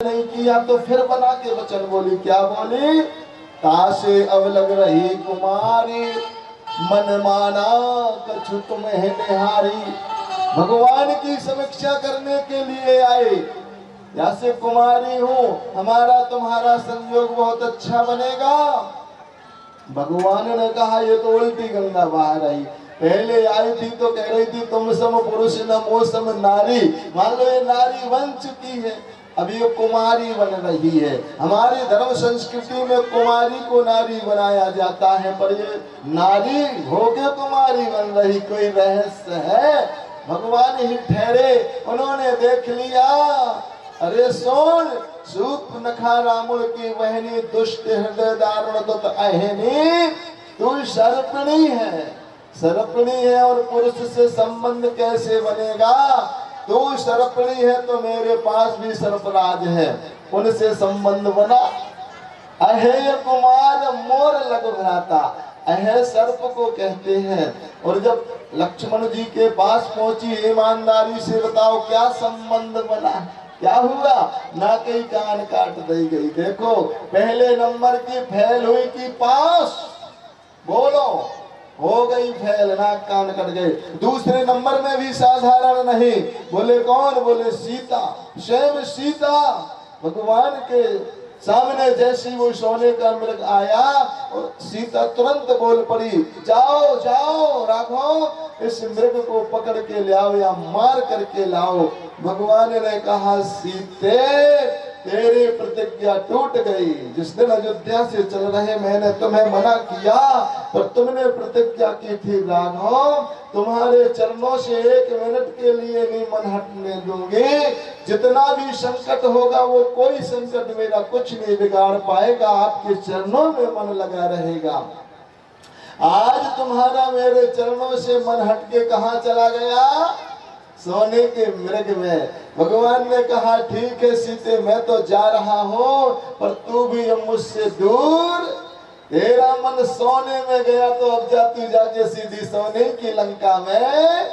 नहीं किया तो फिर बना के वचन बोली, क्या बोली? तासे अब लग रही कुमारी, मन माना कछु तुम्हें निहारी। भगवान की समीक्षा करने के लिए आए, जैसे कुमारी हूँ, हमारा तुम्हारा संयोग बहुत अच्छा बनेगा। भगवान ने कहा ये तो उल्टी गंगा बहा रही। पहले आई थी तो कह रही थी तुम सम पुरुष न मो सम नारी, मान लो ये नारी बन चुकी है, अभी ये कुमारी बन रही है। हमारी धर्म संस्कृति में कुमारी को नारी बनाया जाता है, पर ये नारी होके कुमारी बन रही, कोई रहस्य है? भगवान ही ठहरे, उन्होंने देख लिया। अरे सुन, शूर्पणखा रामुल की बहनी, दुष्ट हृदय दारुण दुत अहिनी, तू सर्पणी है, सर्पणी है और पुरुष से संबंध कैसे बनेगा? तू सर्पणी है तो मेरे पास भी सर्पराज है, उनसे संबंध बना। अहेय कुमार मोर लघु भ्राता, अहेय सर्प को कहते हैं। और जब लक्ष्मण जी के पास पहुंची, ईमानदारी से बताओ क्या संबंध बना, क्या हुआ? ना कहीं कान काट दी गई। देखो पहले नंबर की फैल हुई कि पास, बोलो हो गई फैल, नाक कान कट गए। दूसरे नंबर में भी साधारण नहीं, बोले कौन? बोले सीता, स्वयं सीता। भगवान के सामने जैसी वो सोने का मृग आया और सीता तुरंत बोल पड़ी, जाओ जाओ राघव, इस मृग को पकड़ के ले आओ या मार करके लाओ। भगवान ने कहा सीते तेरी प्रतिज्ञा टूट गई। जिस दिन अयोध्या से चल रहे मैंने तुम्हें मना किया, पर तुमने प्रतिज्ञा की थी राघव तुम्हारे चरणों से एक मिनट के लिए नहीं मन हटने दूंगी। जितना भी संकट होगा वो कोई संकट मेरा कुछ नहीं बिगाड़ पाएगा, आपके चरणों में मन लगा रहेगा। आज तुम्हारा मेरे चरणों से मन हटके कहाँ चला गया? सोने के मृग में। भगवान ने कहा ठीक है सीते, मैं तो जा रहा हूँ, पर तू भी अब मुझसे दूर। तेरा मन सोने में गया तो अब जा तू जाके सीधी सोने की लंका में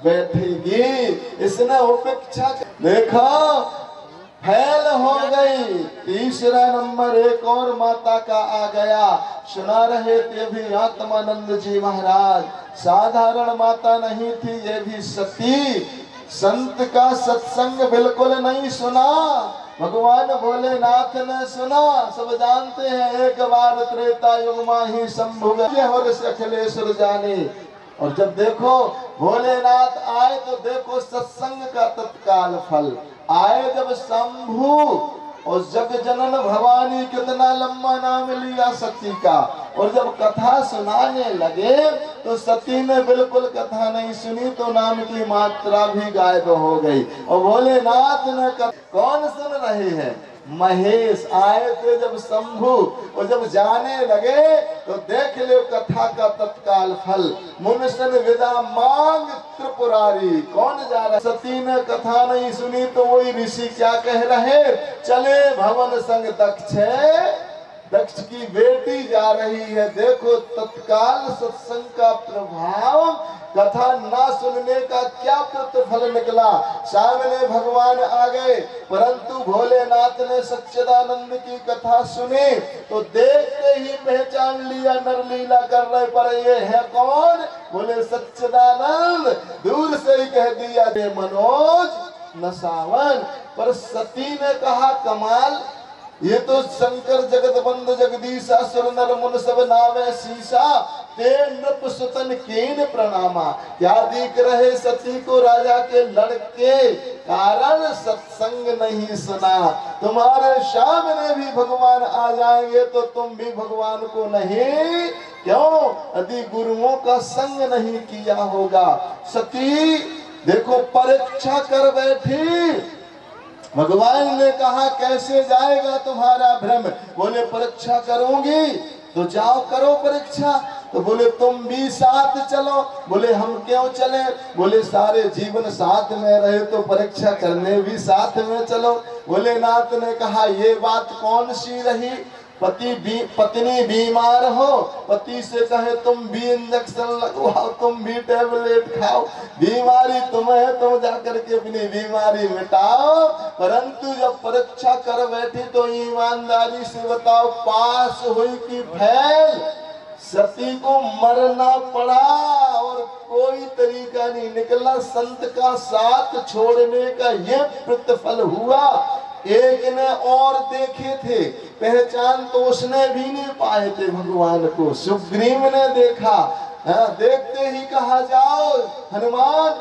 बैठेगी। इसने उपेक्षा देखा, फैल हो गई। तीसरा नंबर एक और माता का आ गया। सुना रहे थे भी आत्मानंद जी महाराज, साधारण माता नहीं थी, ये भी सती। संत का सत्संग बिल्कुल नहीं सुना, भगवान भोलेनाथ ने सुना। सब जानते हैं एक बार त्रेता युग माही शंभु और अखिलेश्वर जाने। और जब देखो भोलेनाथ आए तो देखो सत्संग का तत्काल फल। आए जब शंभु और जग जनन भवानी, कितना लंबा नाम लिया सती का। और जब कथा सुनाने लगे तो सती ने बिल्कुल कथा नहीं सुनी, तो नाम की मात्रा भी गायब हो गई। और भोलेनाथ ने कौन सुन रहे हैं? महेश आए थे जब शंभु, और जब जाने लगे तो देख लो कथा का तत्काल फल। मुनसन विदा मांग त्रिपुरारी, कौन जा रहा? सती ने कथा नहीं सुनी तो वही ऋषि क्या कह रहे? चले भवन संग दक्ष, दक्ष की बेटी जा रही है। देखो तत्काल सत्संग का प्रभाव, कथा ना सुनने का क्या प्रतिफल निकला। सामने भगवान आ गए, परंतु भोलेनाथ ने सच्चिदानंद की कथा सुनी तो देखते ही पहचान लिया नरलीला कर रहे, पर ये है कौन? बोले सच्चिदानंद। दूर से ही कह दिया ये मनोज न सावन। पर सती ने कहा कमाल, ये तो शंकर जगत बंद जगदीशा सुर नर मुन सब नावे शीशा, ते नृप सुतन कीन प्रणामा। क्या दिख रहे सती को? राजा के लड़के कारण सत्संग नहीं सुना। तुम्हारे सामने भी भगवान आ जाएंगे तो तुम भी भगवान को नहीं, क्यों? यदि गुरुओं का संग नहीं किया होगा। सती देखो परीक्षा कर बैठी। भगवान ने कहा कैसे जाएगा तुम्हारा भ्रम? बोले परीक्षा करूंगी तो जाओ करो परीक्षा। तो बोले तुम भी साथ चलो। बोले हम क्यों चले? बोले सारे जीवन साथ में रहे तो परीक्षा करने भी साथ में चलो। भोलेनाथ ने कहा ये बात कौन सी रही? पत्नी बीमार हो, पति से कहे तुम भी इंजेक्शन लगवाओ, तुम भी टेबलेट खाओ, बीमारी तुम्हें है, तुम जाकर के अपनी बीमारी मिटाओ। परंतु जब परीक्षा कर बैठी तो ईमानदारी से बताओ, पास हुई कि फेल? सती को मरना पड़ा और कोई तरीका नहीं निकला। संत का साथ छोड़ने का ये प्रतिफल हुआ। एक ने और देखे थे, पहचान तो उसने भी नहीं पाए थे भगवान को। सुग्रीव ने देखा, देखते ही कहा, जाओ हनुमान,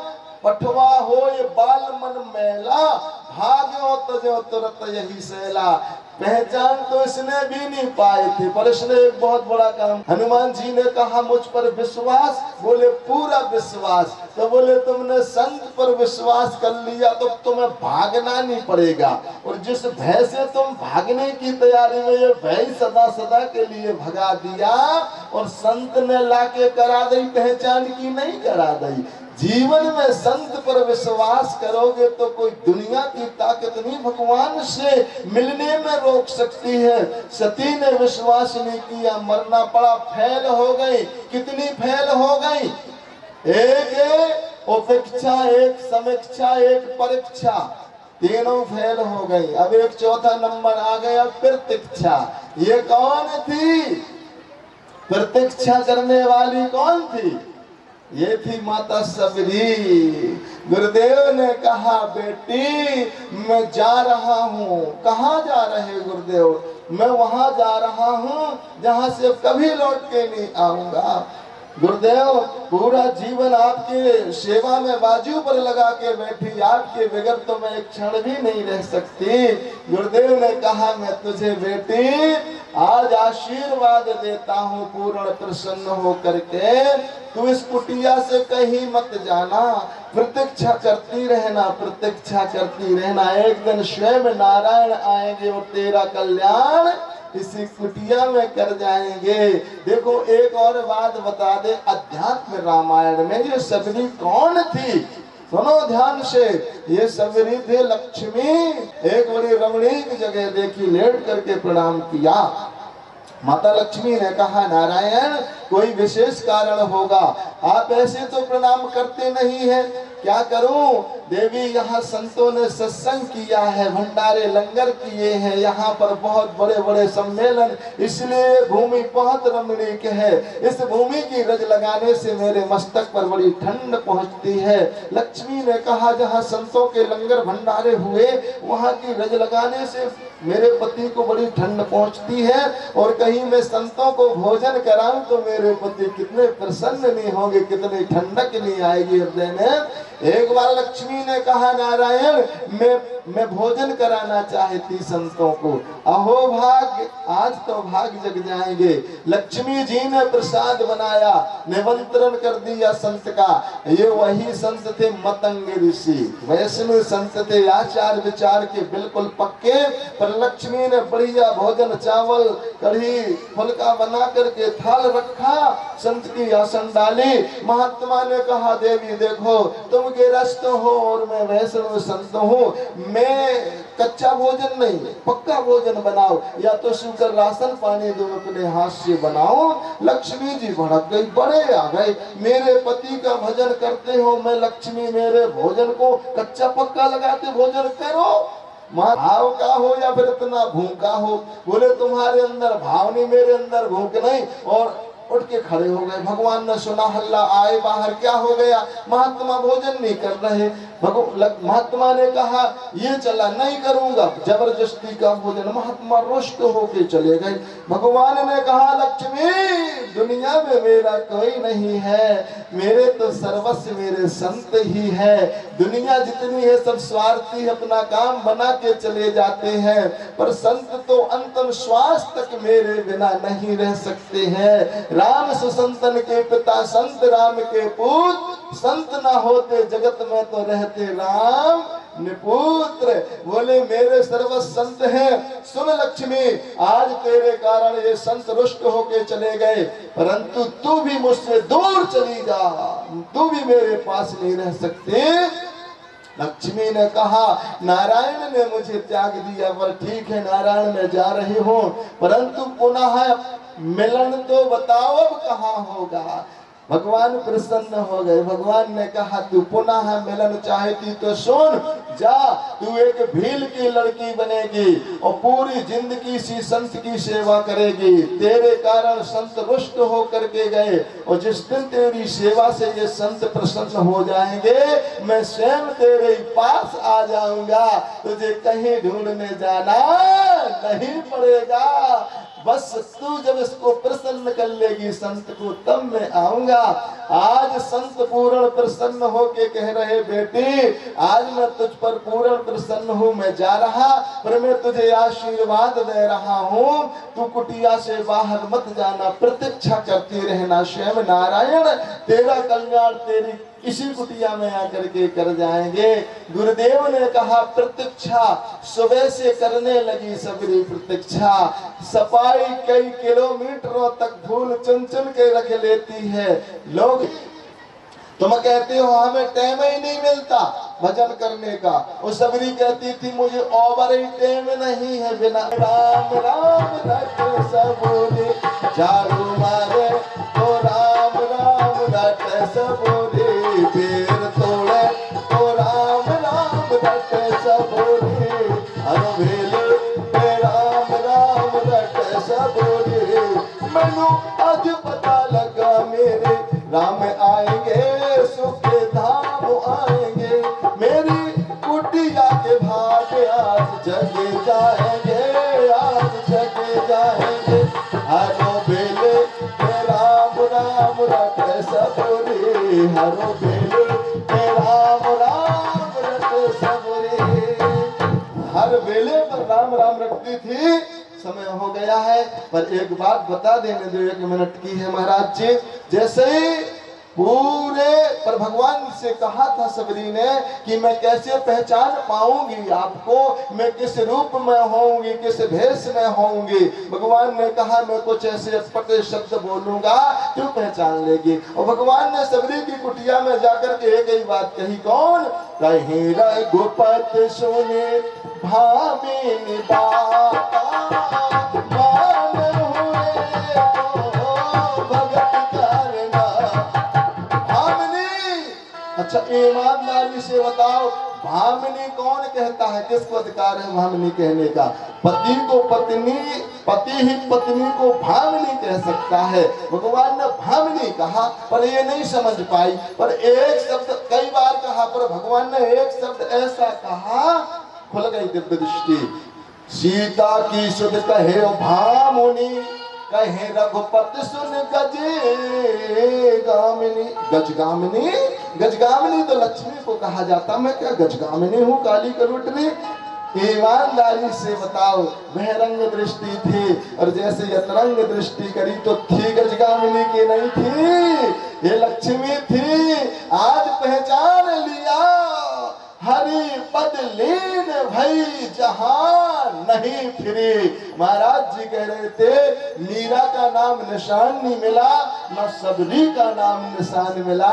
पठवा हो ये बाल मन मैला, भाग्यो तजो तुरत यही सैला। पहचान तो इसने भी नहीं पाए थे, पर इसने एक बहुत बड़ा काम। हनुमान जी ने कहा, मुझ पर विश्वास? बोले पूरा विश्वास। तो बोले तुमने संत पर विश्वास कर लिया तो तुम्हें भागना नहीं पड़ेगा, और जिस भय से तुम भागने की तैयारी में, ये भय सदा सदा के लिए भगा दिया। और संत ने लाके करा दी, पहचान की नहीं करा दी। जीवन में संत पर विश्वास करोगे तो कोई दुनिया की ताकत नहीं भगवान से मिलने में रोक सकती है। सती ने विश्वास नहीं किया, मरना पड़ा, फेल हो गई। कितनी फेल हो गई? एक उपेक्षा, एक समीक्षा, एक परीक्षा, तीनों फेल हो गई। अब एक चौथा नंबर आ गया, प्रतीक्षा। ये कौन थी? प्रतीक्षा करने वाली कौन थी? ये थी माता सबरी। गुरुदेव ने कहा, बेटी मैं जा रहा हूँ। कहाँ जा रहे गुरुदेव? मैं वहां जा रहा हूँ जहाँ से कभी लौट के नहीं आऊंगा। गुरुदेव पूरा जीवन आपके सेवा में बाजू पर लगा के बैठी, आपके बगैर तो मैं एक क्षण भी नहीं रह सकती। गुरुदेव ने कहा, मैं तुझे बेटी आज आशीर्वाद देता हूँ पूर्ण प्रसन्न हो करके। तू इस कुटिया से कहीं मत जाना, प्रतीक्षा करती रहना, प्रतीक्षा करती रहना। एक दिन स्वयं नारायण आएंगे और तेरा कल्याण इसी कुटिया में कर जाएंगे। देखो एक और बात बता दे, अध्यात्म रामायण में ये सबरी कौन थी? सुनो ध्यान से, ये सबरी थे लक्ष्मी। एक बड़ी रमणीक जगह देखी, लेट करके प्रणाम किया। माता लक्ष्मी ने कहा, नारायण कोई विशेष कारण होगा, आप ऐसे तो प्रणाम करते नहीं है, क्या करूं? देवी यहाँ संतों ने सत्संग किया है, भंडारे लंगर किए हैं, यहाँ पर बहुत बड़े बड़े सम्मेलन, इसलिए भूमि बहुत रमणीक है। इस भूमि की रज लगाने से मेरे मस्तक पर बड़ी ठंड पहुँचती है। लक्ष्मी ने कहा, जहाँ संतों के लंगर भंडारे हुए वहाँ की रज लगाने से मेरे पति को बड़ी ठंड पहुँचती है, और कहीं मैं संतों को भोजन कराऊं तो मेरे पति कितने प्रसन्न नहीं होंगे, कितनी ठंडक नहीं आएगी हृदय में। एक बार लक्ष्मी ने कहा, नारायण मैं भोजन कराना चाहती संतों को। अहो भाग्य, आज तो भाग जग जाएंगे। लक्ष्मी जी ने प्रसाद बनाया, निमंत्रण कर दिया संत का। ये वही संत थे मतंग ऋषि, वैष्णव संत थे, आचार विचार के बिल्कुल पक्के। पर लक्ष्मी ने बढ़िया भोजन, चावल कढ़ी फुल्का बना करके थाल रखा, संत की आसन डाली। महात्मा ने कहा, देवी देखो तुम गिरस्त हो और मैं वैष्णव संत हूँ, मैं कच्चा भोजन नहीं पक्का भोजन बनाओ, या तो शुगर राशन पानी दो अपने हाथ से बनाओ। लक्ष्मी जी भड़क गई, बड़े आ गए, मेरे पति का भजन करते हो, मैं लक्ष्मी मेरे भोजन को कच्चा पक्का लगाते भोजन करो। भाव का हो या फिर इतना भूखा हो? बोले तुम्हारे अंदर भाव नहीं, मेरे अंदर भूख नहीं। और उठ के खड़े हो गए। भगवान ने सुना, हल्ला, आए बाहर, क्या हो गया? महात्मा भोजन नहीं कर रहे। महात्मा ने कहा, ये चला, नहीं करूंगा, जबरदस्ती का भोजन। महात्मा रुष्ट होके चले गए। भगवान ने कहा, लक्ष्मी दुनिया में मेरा कोई नहीं है, मेरे तो सर्वस्व मेरे संत ही है। दुनिया जितनी है सब स्वार्थी, अपना काम बना के चले जाते हैं, पर संत तो अंतिम श्वास तक मेरे बिना नहीं रह सकते हैं। राम सुसंतन के पिता, संत राम के पुत्र, संत ना होते जगत में तो रहते राम निपुत्र। बोले मेरे सर्व संत हैं। सुन लक्ष्मी, आज तेरे कारण ये संत रुष्ट होके चले गए, परंतु तू भी मुझसे दूर चली जा, तू भी मेरे पास नहीं रह सकते। लक्ष्मी ने कहा नारायण ने मुझे त्याग दिया, पर ठीक है नारायण मैं जा रही हूँ, परंतु पुनः मिलन तो बताओ अब कहाँ होगा। भगवान प्रसन्न हो गए। भगवान ने कहा तू पुनः मिलन चाहती तो सुन, जा तू एक भील की लड़की बनेगी और पूरी जिंदगी सी संत की सेवा करेगी। तेरे कारण संत रुष्ट होकर के गए और जिस दिन तेरी सेवा से ये संत प्रसन्न हो जाएंगे मैं स्वयं तेरे पास आ जाऊंगा, तुझे कहीं ढूंढने जाना नहीं पड़ेगा। बस तू जब इसको प्रसन्न कर लेगी संत को तब मैं आऊंगा। आज संत पूर्ण प्रसन्न होके कह रहे बेटी आज मैं तुझ पर पूर्ण प्रसन्न हूँ, मैं जा रहा पर मैं तुझे आशीर्वाद दे रहा हूँ, तू कुटिया से बाहर मत जाना, प्रतीक्षा करती रहना, स्वयं नारायण तेरा कल्याण तेरी इसी कुटिया में आकर के कर जाएंगे। गुरुदेव ने कहा प्रतीक्षा सुबह से करने लगी सबरी प्रतीक्षा, सफाई कई किलोमीटरों तक धूल चुन चुन के रख लेती है। लोग तुम कहते हो हमें टाइम ही नहीं मिलता भजन करने का, वो सबरी कहती थी मुझे ओवर ही टाइम नहीं है, बिना राम राम रट सबोरे झाड़ू मारे तो राम राम रट सबोरे, पेड़ तोड़े तो राम राम रट सबोरे, हर वेले पे राम राम रट सबोरे। मैनू आज पता लगा मेरे राम आएंगे सुख धाम आएंगे, मेरी कुटिया के भाग आज जगे जाएंगे, आज जगे जाएंगे। हरो बेले राम राम रट सबोरे, हरो बेले राम राम रट सबोरे। हर बेले पर राम राम रखती थी। समय हो गया है पर एक बात बता देने दो, 1 मिनट की है महाराज जी। जैसे ही पूरे पर भगवान से कहा था सबरी ने कि मैं कैसे पहचान पाऊंगी आपको, मैं किस रूप में होऊंगी, किस भेष में होऊंगी। भगवान ने कहा मैं कुछ ऐसे अटपटे शब्द बोलूंगा तू पहचान लेगी। और भगवान ने सबरी की कुटिया में जाकर के एक ही बात कही, कौन? कहीं रघुपति सुने भामिनी बात अच्छा ईमानदारी से बताओ भामिनी कौन कहता है, किसको अधिकार है भामिनी कहने का? पति को पत्नी, पति ही पत्नी को भामिनी कह सकता है। भगवान ने भामिनी कहा पर ये नहीं समझ पाई, पर एक शब्द कई बार कहा पर भगवान ने एक शब्द ऐसा कहा खुल गई दिव्य दृष्टि। सीता की सुध कहे भामुनि, कहे रघुपति सुन गजगामिनी। गजगामिनी, गजगामिनी तो लक्ष्मी को कहा जाता, मैं क्या गजगामिनी हूँ काली कलुटनी? ईमानदारी से बताओ बहरंग दृष्टि थी और जैसे यतरंग दृष्टि करी तो थी गजगामिनी की नहीं थी, ये लक्ष्मी थी। आज पहचान लिया हरि पद लीन भई जहां नहीं फिरी। महाराज जी कह रहे थे मीरा का नाम निशान नहीं मिला, न सबरी का नाम निशान मिला,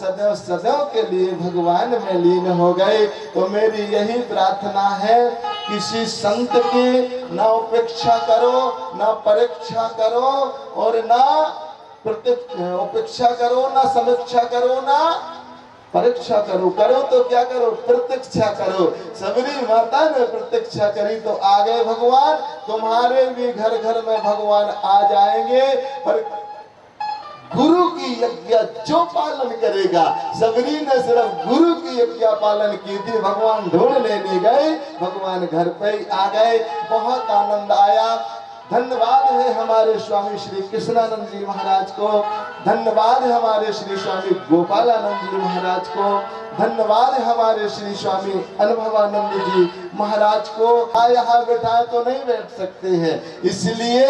सदैव सदैव के लिए भगवान में लीन हो गए। तो मेरी यही प्रार्थना है किसी संत की ना उपेक्षा करो, ना परीक्षा करो और ना उपेक्षा करो, ना समीक्षा करो, ना परीक्षा करो। करो तो क्या करो? प्रतीक्षा करो। सबरी माता ने प्रतीक्षा करी तो आ गए भगवान। तुम्हारे भी घर घर में भगवान आ जाएंगे, पर गुरु की यज्ञा जो पालन करेगा। सबरी ने सिर्फ गुरु की यज्ञा पालन की थी, भगवान ढूंढ लेने गए, भगवान घर पे ही आ गए। बहुत आनंद आया। धन्यवाद है हमारे स्वामी श्री कृष्णानंद जी महाराज को, धन्यवाद है हमारे श्री स्वामी गोपालानंद जी महाराज को, धन्यवाद है हमारे श्री स्वामी अनुभवानंद जी महाराज को। यहाँ बैठाए तो नहीं बैठ सकते हैं, इसलिए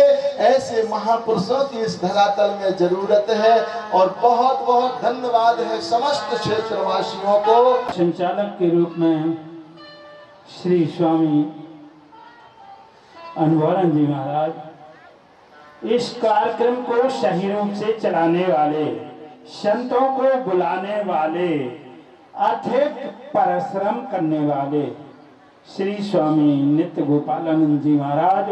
ऐसे महापुरुषों की इस धरातल में जरूरत है। और बहुत बहुत धन्यवाद है समस्त क्षेत्रवासियों को। संचालक के रूप में श्री स्वामी अनुभवानंद जी महाराज, इस कार्यक्रम को सही रूप से चलाने वाले, संतों को बुलाने वाले, अधिक परिश्रम करने वाले श्री स्वामी नित्य गोपालानंद जी महाराज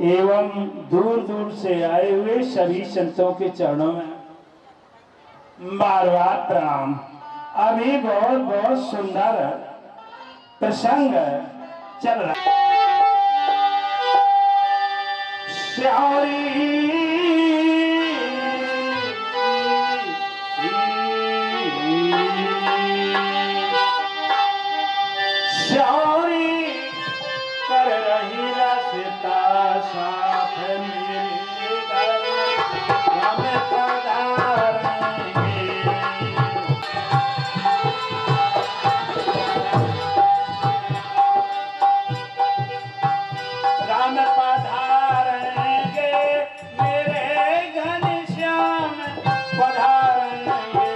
एवं दूर दूर से आए हुए सभी संतों के चरणों में बार बार प्रणाम। अभी बहुत बहुत सुंदर प्रसंग चल रहा है। श्यारी श्यारी कर रही रास्ता साथ मेरे घर हम पधारेंगे। राम पधारेंगे मेरे घनश्याम पधारेंगे।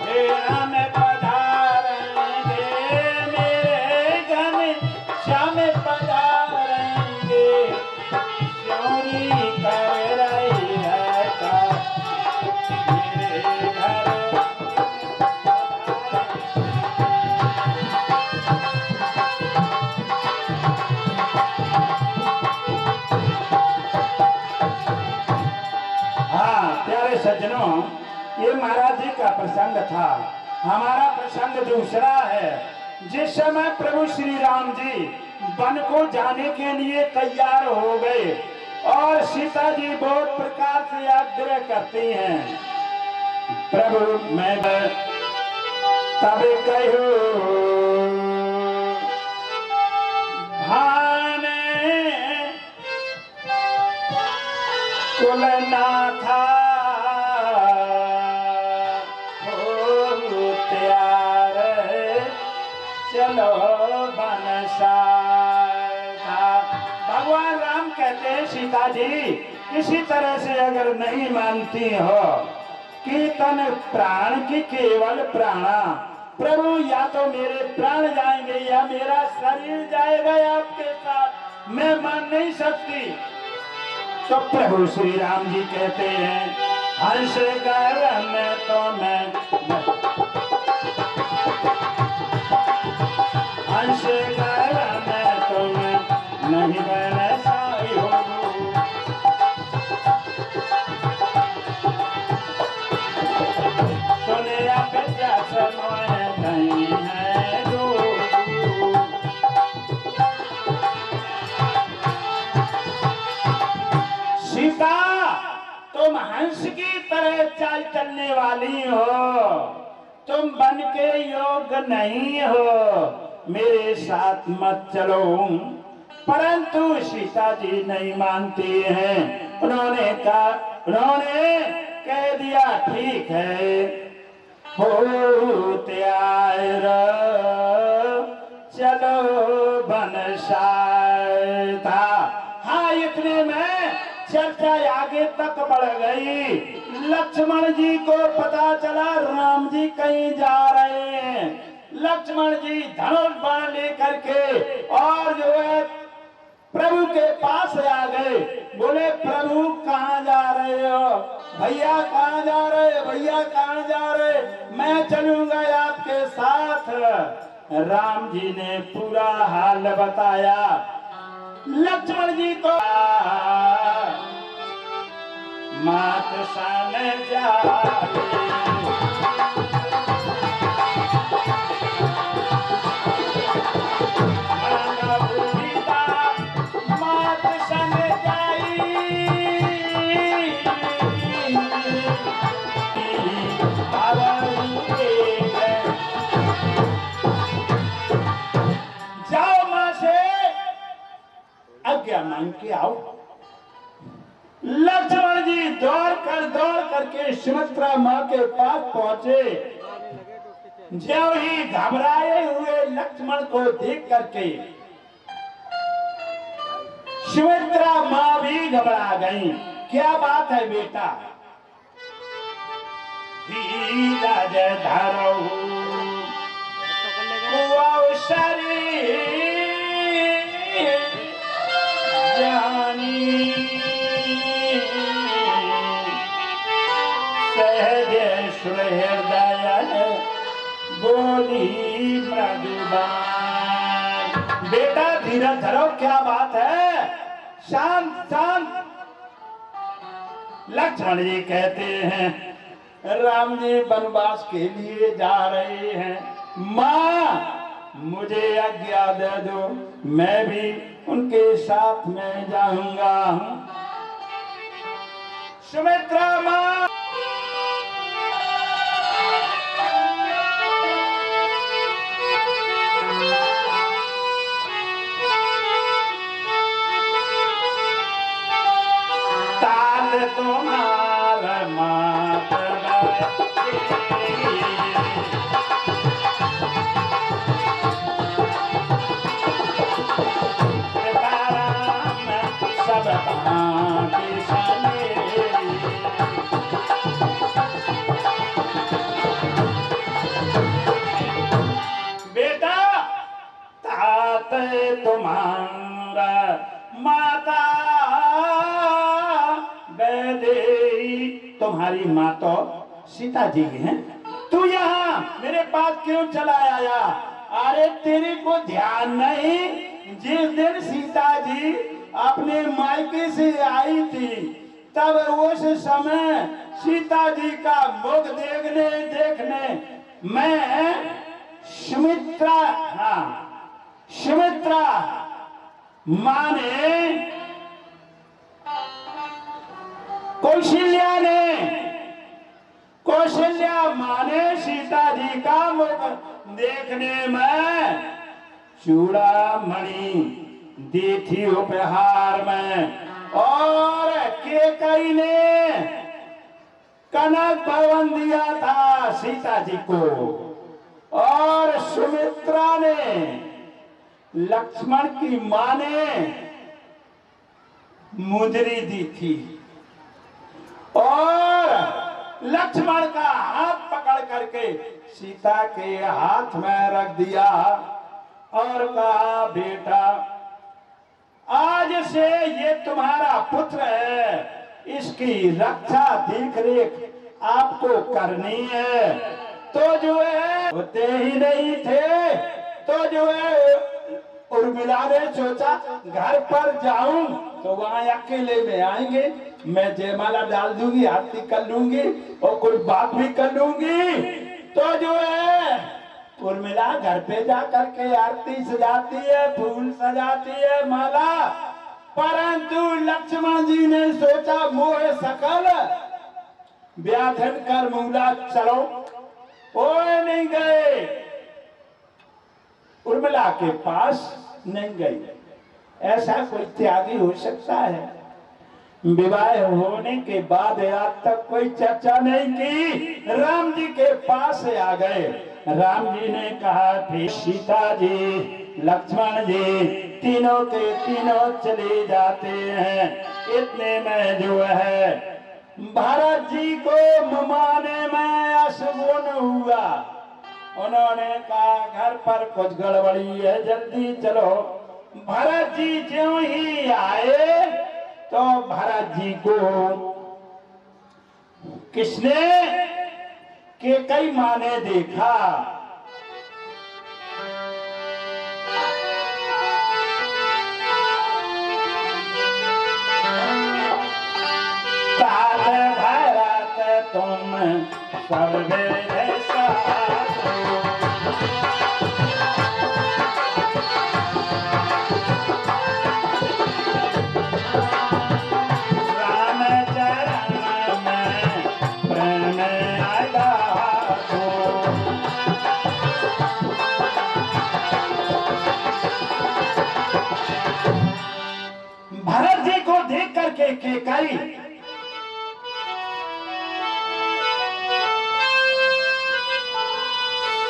हे राम पधारेंगे मेरे घनश्याम पधारेंगे। श्यारी कर रही रहता मेरे घर। हाँ प्यारे सज्जनों, ये महाराज जी का प्रसंग था। हमारा प्रसंग दूसरा है। जिस समय प्रभु श्री राम जी वन को जाने के लिए तैयार हो गए और सीता जी बहुत प्रकार से आग्रह करती हैं, प्रभु मैं तब कहो भाने कुलनाथा हो तैयार चलो बनसा। भगवान राम कहते हैं सीता जी किसी तरह से अगर नहीं मानती हो कि तन प्राण की केवल प्राणा, प्रभु या तो मेरे प्राण जाएंगे या मेरा शरीर जाएगा आपके साथ, मैं मान नहीं सकती। तो प्रभु श्री राम जी कहते हैं हंस कर मैं तो मैं हंस कर मैं तो मैं नहीं बन साई हो। सुने आप क्या समय नहीं है दो। सीता तुम हंस की तरह चाल चलने वाली हो, तुम बन के योग्य नहीं हो, मेरे साथ मत चलो। परंतु सीता जी नहीं मानती हैं। उन्होंने कह दिया ठीक है हो तैयार चलो बनसा। हाँ इतने में चर्चा आगे तक बढ़ गई। लक्ष्मण जी को पता चला राम जी कहीं जा रहे हैं। लक्ष्मण जी धनुष बाण लेकर के और जो है प्रभु के पास आ गए। बोले प्रभु कहाँ जा रहे हो? भैया कहाँ जा रहे? भैया कहाँ जा रहे? मैं चलूंगा आपके साथ। राम जी ने पूरा हाल बताया लक्ष्मण जी को। मात सन जाए आज्ञा मांग के आओ। लक्ष्मण जी दौड़ करके सुमित्रा माँ के पास पहुंचे। जब ही घबराए हुए लक्ष्मण को देख करके सुमित्रा माँ भी घबरा गई। क्या बात है बेटा? धीरज धरो जानी सहज हृदय धीरज धरो, क्या बात है, शांत शांत। लक्ष्मण जी कहते हैं राम जी वनवास के लिए जा रहे हैं, माँ मुझे आज्ञा दे दो, मैं भी उनके साथ में जाऊंगा। सुमित्रा माँ ताल तुम्हारा मात सब बेटा तात तुम्हारा माता वैदेही, तुम्हारी माँ तो सीता जी हैं। तू यहाँ मेरे पास क्यों चला आया? अरे तेरे को ध्यान नहीं, जिस दिन सीता जी अपने मायके से आई थी तब उस समय सीता जी का मुख देखने मैं सुमित्रा, सुमित्रा माने कौशल्या माने सीता जी का मुख देखने में चूड़ामणि दी थी उपहार में, और केकई ने कनक भवन दिया था सीता जी को, और सुमित्रा ने लक्ष्मण की मां ने मुंदरी दी थी, और लक्ष्मण का हाथ पकड़ करके सीता के हाथ में रख दिया और कहा बेटा आज से ये तुम्हारा पुत्र है, इसकी रक्षा देख रेख आपको करनी है। तो जो है होते ही नहीं थे, तो जो है उर्मिला ने सोचा घर पर जाऊं तो वहां अकेले में आएंगे, मैं जयमाला डाल दूंगी, आरती कर लूंगी और कुछ बात भी कर लूंगी। तो जो है उर्मिला घर पे जा करके आरती सजाती है, फूल सजाती है, माला, परंतु लक्ष्मण जी ने सोचा मोह सकल व्याधन कर मूला चलो, ओए नहीं गए, उर्मिला के पास नहीं गई। ऐसा कोई त्यागी हो सकता है? विवाह होने के बाद आज तक कोई चर्चा नहीं की, राम जी के पास आ गए। राम जी ने कहा फिर सीता जी लक्ष्मण जी तीनों के तीनों चले जाते हैं। इतने में जो है भरत जी को मनाने में अशुभ हुआ, उन्होंने कहा घर पर कुछ गड़बड़ी है, जल्दी चलो। भरत जी ज्यों ही आए तो भरत जी को किसने केकई मां ने देखा, तात भरत तुम सर्वे साधो, भरत जी को देख करके केकई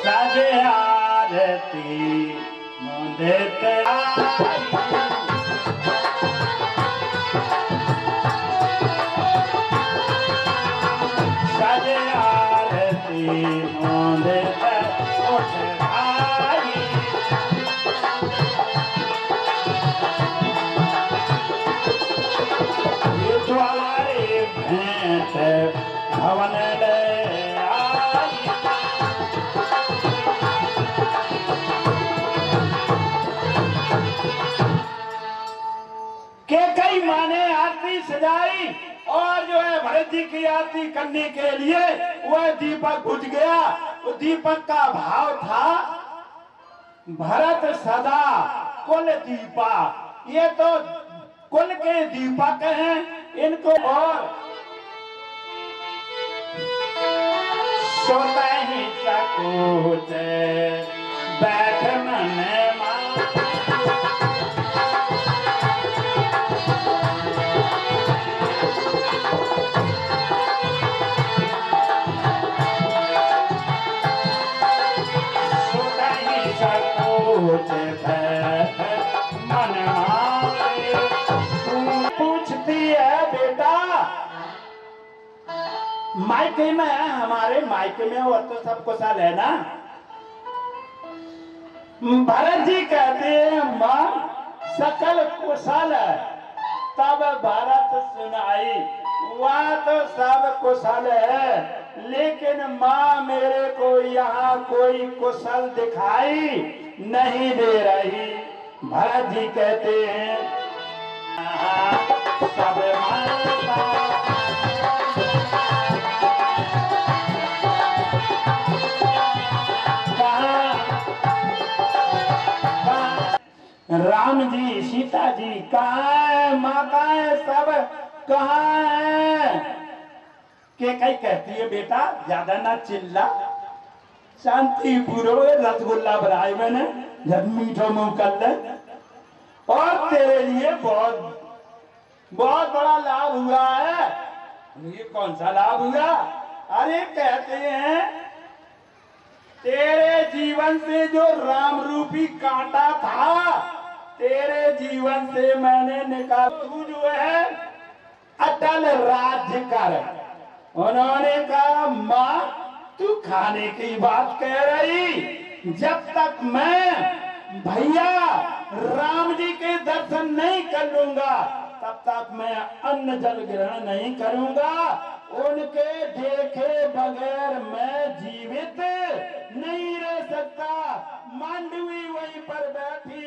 साजे आरती मुंदेते साजे आरती मुंदेते उठ आई, द्वारे भेंट भवन ले आई, के कई माने आरती सजाई और जो है भरत जी की आरती करने के लिए वह दीपक बुझ गया। वो दीपक का भाव था भरत सदा कुल दीपा। ये तो कुल के दीपक हैं, इनको और सोता ही सकोच बैठ मन पूछती है बेटा मायके में है, हमारे मायके में और तो सब कुशल है ना। भरत जी कहते हैं मां सकल कुशल है। तब भरत सुनाई वह तो सब कुशल है, लेकिन मां मेरे को यहाँ कोई कुशल दिखाई नहीं दे रही। भरत जी कहते हैं सब राम जी सीता जी कहाँ है, माँ कहाँ है, सब कहाँ है। के कई कहती है बेटा ज्यादा ना चिल्ला, शांति पूर्वक रसगुल्ला बनाए मैंने, जब मीठो मुंह कर ले। और तेरे लिए बहुत बहुत बड़ा लाभ हुआ है। ये कौन सा लाभ हुआ? अरे कहते हैं तेरे जीवन से जो राम रूपी कांटा था, तेरे जीवन से मैंने निकाल। तू जो है अटल राज्य कर। उन्होंने कहा माँ तू खाने की बात कह रही, जब तक मैं भैया राम जी के दर्शन नहीं कर लूंगा तब तक मैं अन्न जल ग्रहण नहीं करूंगा। उनके देखे बगैर मैं जीवित नहीं रह सकता। मांडवी वहीं पर बैठी